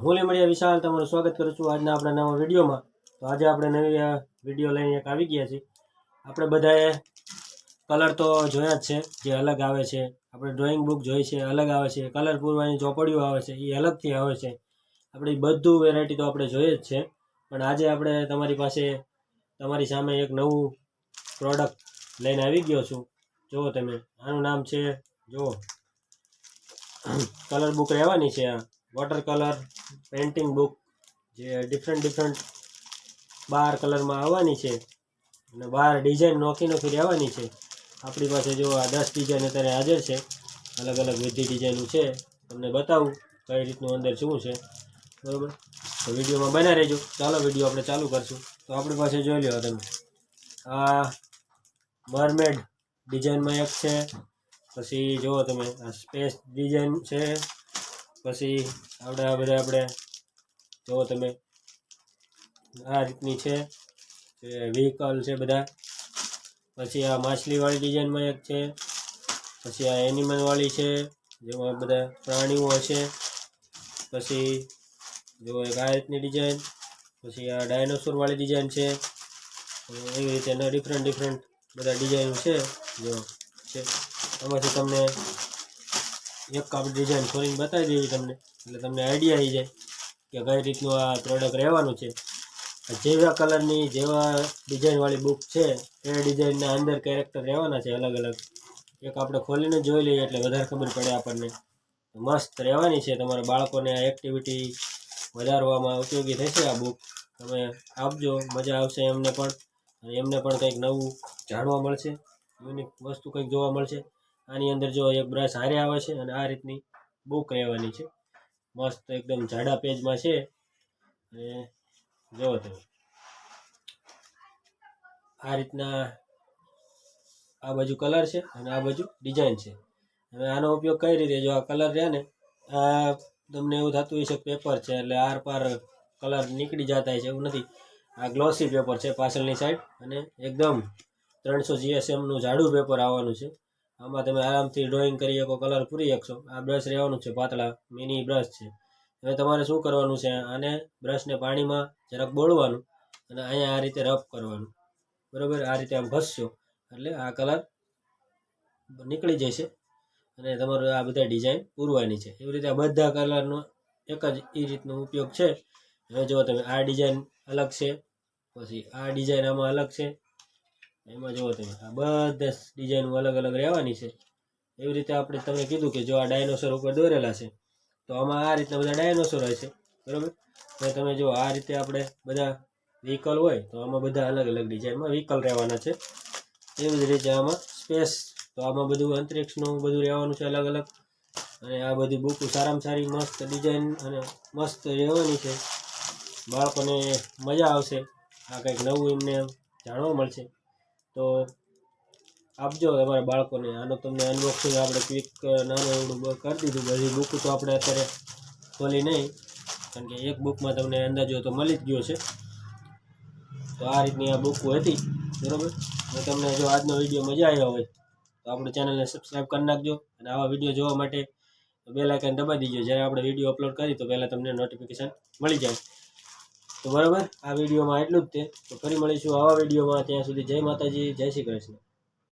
હું લીમડિયા વિશાલ તમારું સ્વાગત કરું છું આજના આપણા નવા વિડીયોમાં। તો આજે આપણે નવી વિડીયો લઈને એક આવી ગયા છીએ। આપણે બધાએ કલર તો જોયા જ છે, જે અલગ આવે છે। આપણે ડ્રોઈંગ બુક જોઈ છે, અલગ આવે છે। કલર પૂરવાની ચોપડીઓ આવે છે, એ અલગથી આવે છે। આપણે બધું વેરાયટી તો આપણે જોઈએ જ છે, પણ આજે આપણે તમારી સામે એક નવું પ્રોડક્ટ લઈને આવી ગયો છું। જુઓ તમે, આનું નામ છે, જુઓ કલર બુક રહેવાની છે। આ વોટર કલર પેઇન્ટિંગ બુક જે ડિફરન્ટ 12 કલરમાં આવવાની છે અને 12 ડિઝાઇન નોખી રહેવાની છે। આપણી પાસે જો આ 10 ડિઝાઇન અત્યારે હાજર છે, અલગ અલગ વિવિધ ડિઝાઇનો છે। તમને બતાવું કઈ રીતનું અંદર શું છે, બરાબર? તો વિડીયોમાં બના રહેજો। ચાલો વિડીયો આપણે ચાલુ કરશું। તો આપણી પાસે જોઈ લો તમે, આ મરમેડ ડિઝાઇનમાં એક છે, પછી જુઓ તમે આ સ્પેસ ડિઝાઇન છે, પછી આપણે જુઓ તમે આ રીતની છે, વ્હીકલ છે બધા। પછી આ માછલીવાળી ડિઝાઇનમાં એક છે, પછી આ એનિમલવાળી છે, જેમાં બધા પ્રાણીઓ હશે। પછી જુઓ એક આ રીતની ડિઝાઇન, પછી આ ડાયનોસોરવાળી ડિઝાઇન છે। એવી રીતે ડિફરન્ટ બધા ડિઝાઇન છે। જો છે આમાંથી તમને એક આપણે ડિઝાઇન ખોલીને બતાવી દઈએ તમને, એટલે તમને આઈડિયા આવી જાય કે કઈ રીતનું આ પ્રોડક્ટ રહેવાનું છે। જેવા કલરની જેવા ડિઝાઇનવાળી બુક છે એ ડિઝાઇનના અંદર કેરેક્ટર રહેવાના છે અલગ અલગ। એક આપણે ખોલીને જોઈ લઈએ એટલે વધારે ખબર પડે આપણને। મસ્ત રહેવાની છે, તમારા બાળકોને આ એક્ટિવિટી વધારવામાં ઉપયોગી થશે આ બુક। તમે આપજો, મજા આવશે એમને પણ, અને એમને પણ કંઈક નવું જાણવા મળશે, યુનિક વસ્તુ કંઈક જોવા મળશે। આની અંદર જો એક બ્રશ હારે આવે છે અને આ રીતની બુક રહેવાની છે, મસ્ત એકદમ જાડા પેજમાં છે। અને જુઓ તમે આ રીતના આ બાજુ કલર છે અને આ બાજુ ડિઝાઇન છે। હવે આનો ઉપયોગ કઈ રીતે, જો આ કલર રહ્યા ને, આ તમને એવું થતું હશે પેપર છે એટલે આર પાર કલર નીકળી જતા હોય છે, એવું નથી। આ ગ્લોસી પેપર છે પાછળની સાઈડ, અને એકદમ 300 GSMનું જાડું પેપર આવવાનું છે। આમાં તમે આરામથી ડ્રોઈંગ કરી શકો, કલર પૂરી શકશો। આ બ્રશ રહેવાનું છે, પાતળા મિની બ્રશ છે। હવે તમારે શું કરવાનું છે, આને બ્રશને પાણીમાં જરાક બોળવાનું અને અહીંયા આ રીતે રફ કરવાનું, બરાબર? આ રીતે આમ ઘસશો એટલે આ કલર નીકળી જશે અને તમારું આ બધા ડિઝાઇન પૂરવાની છે। એવી રીતે આ બધા કલરનો એક જ એ રીતનો ઉપયોગ છે। હવે જો તમે આ ડિઝાઇન અલગ છે, પછી આ ડિઝાઇન આમાં અલગ છે, એમાં જુઓ તમે આ બધા ડિઝાઇન અલગ અલગ રહેવાની છે। એવી રીતે આપણે તમને કીધું કે જો આ ડાયનોસોર ઉપર દોરેલા છે, તો આમાં આ રીતના બધા ડાયનોસોર હોય છે, બરાબર? તો તમે જો આ રીતે આપણે બધા વ્હીકલ હોય તો આમાં બધા અલગ અલગ ડિઝાઇનમાં વ્હીકલ રહેવાના છે। એવી જ રીતે આમાં સ્પેસ, તો આમાં બધું અંતરિક્ષનું બધું રહેવાનું છે અલગ અલગ। અને આ બધી બુક સારામાં સારી મસ્ત ડિઝાઇન અને મસ્ત રહેવાની છે, બાળકોને મજા આવશે, આ કંઈક નવું એમને જાણવા મળશે। તો આપજો તમારા બાળકોને। આનો તમને અનબોક્સિંગ આપણે ક્વિક નાનું એવડું કરી દીધું। બધી બુક તો આપણે અત્યારે ખોલી નહીં, કારણ કે એક બુકમાં તમને અંદાજો તો મળી જ ગયો છે। તો આ રીતની આ બુક હતી, બરાબર? જો તમને જો આજનો વિડીયો મજા આવ્યો હોય તો આપણે ચેનલને સબસ્ક્રાઈબ કરી નાખજો, અને આવા વિડીયો જોવા માટે બેલ આઇકન દબાવી દીજો। જ્યારે આપણે વિડીયો અપલોડ કરીએ તો પહેલાં તમને નોટિફિકેશન મળી જાય। તો બરાબર, આ વિડીયોમાં એટલું જ તે। તો ફરી મળીશું આવા વિડીયોમાં, ત્યાં સુધી જય માતાજી, જય શ્રી કૃષ્ણ।